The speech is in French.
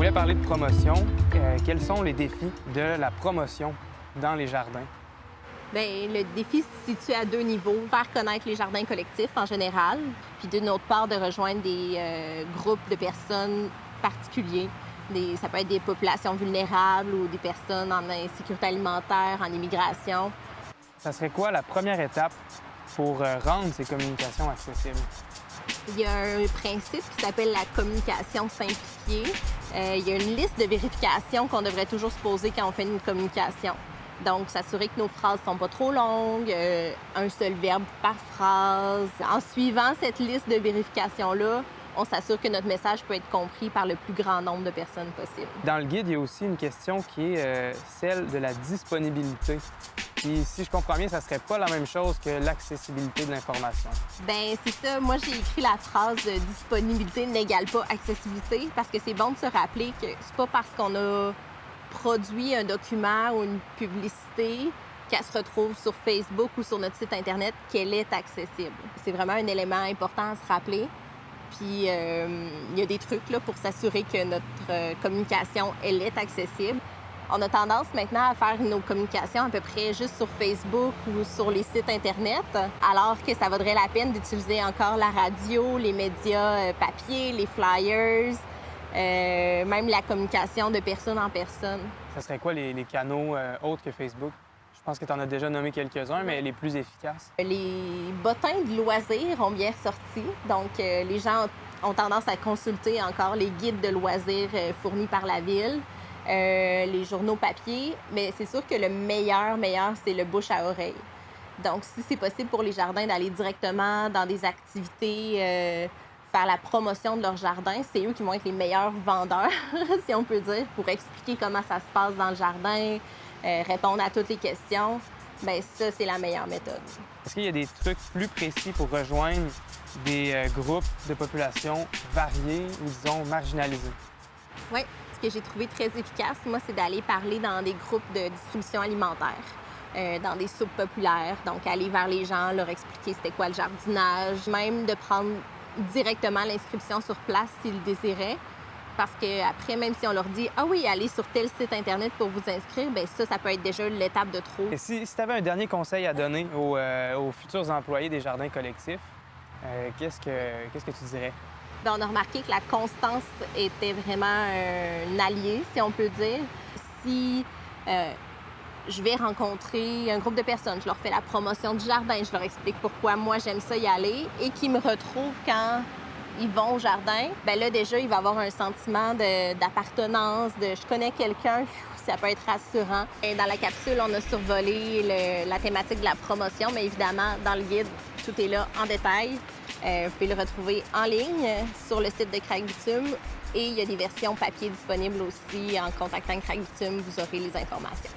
voulais parler de promotion. Quels sont les défis de la promotion dans les jardins? Bien, le défi se situe à deux niveaux. Faire connaître les jardins collectifs en général, puis d'une autre part, de rejoindre des groupes de personnes particuliers. Ça peut être des populations vulnérables ou des personnes en insécurité alimentaire, en immigration. Ça serait quoi la première étape pour rendre ces communications accessibles? Il y a un principe qui s'appelle la communication simplifiée. Il y a une liste de vérifications qu'on devrait toujours se poser quand on fait une communication. Donc, s'assurer que nos phrases ne sont pas trop longues, un seul verbe par phrase. En suivant cette liste de vérifications-là, on s'assure que notre message peut être compris par le plus grand nombre de personnes possible. Dans le guide, il y a aussi une question qui est celle de la disponibilité. Puis, si je comprends bien, ça serait pas la même chose que l'accessibilité de l'information. Bien, c'est ça. Moi, j'ai écrit la phrase « disponibilité n'égale pas accessibilité » parce que c'est bon de se rappeler que c'est pas parce qu'on a produit un document ou une publicité qu'elle se retrouve sur Facebook ou sur notre site Internet qu'elle est accessible. C'est vraiment un élément important à se rappeler. Puis, il y a des trucs là, pour s'assurer que notre communication, elle est accessible. On a tendance maintenant à faire nos communications à peu près juste sur Facebook ou sur les sites Internet, alors que ça vaudrait la peine d'utiliser encore la radio, les médias papier, les flyers, même la communication de personne en personne. Ça serait quoi les canaux autres que Facebook? Je pense que tu en as déjà nommé quelques-uns, mais les plus efficaces. Les bottins de loisirs ont bien sorti. Donc, les gens ont tendance à consulter encore les guides de loisirs fournis par la ville, les journaux papier. Mais c'est sûr que le meilleur, c'est le bouche à oreille. Donc, si c'est possible pour les jardins d'aller directement dans des activités, faire la promotion de leur jardin, c'est eux qui vont être les meilleurs vendeurs, si on peut dire, pour expliquer comment ça se passe dans le jardin, répondre à toutes les questions. Bien, ça, c'est la meilleure méthode. Est-ce qu'il y a des trucs plus précis pour rejoindre des groupes de population variés ou, disons, marginalisés? Oui. Ce que j'ai trouvé très efficace, moi, c'est d'aller parler dans des groupes de distribution alimentaire, dans des soupes populaires. Donc, aller vers les gens, leur expliquer c'était quoi le jardinage, même de prendre directement l'inscription sur place s'ils le désiraient. Parce qu'après, même si on leur dit « Ah oui, allez sur tel site Internet pour vous inscrire », bien ça peut être déjà l'étape de trop. Et si tu avais un dernier conseil à donner aux futurs employés des jardins collectifs, qu'est-ce que tu dirais? Bien, on a remarqué que la constance était vraiment un allié, si on peut dire. Si je vais rencontrer un groupe de personnes, je leur fais la promotion du jardin, je leur explique pourquoi moi j'aime ça y aller et qu'ils me retrouvent quand ils vont au jardin, bien là, déjà, il va y avoir un sentiment d'appartenance, de je connais quelqu'un, ça peut être rassurant. Et dans la capsule, on a survolé la thématique de la promotion, mais évidemment, dans le guide, tout est là en détail. Vous pouvez le retrouver en ligne sur le site de Craig Bitume et il y a des versions papier disponibles aussi. En contactant Craig Bitume, vous aurez les informations.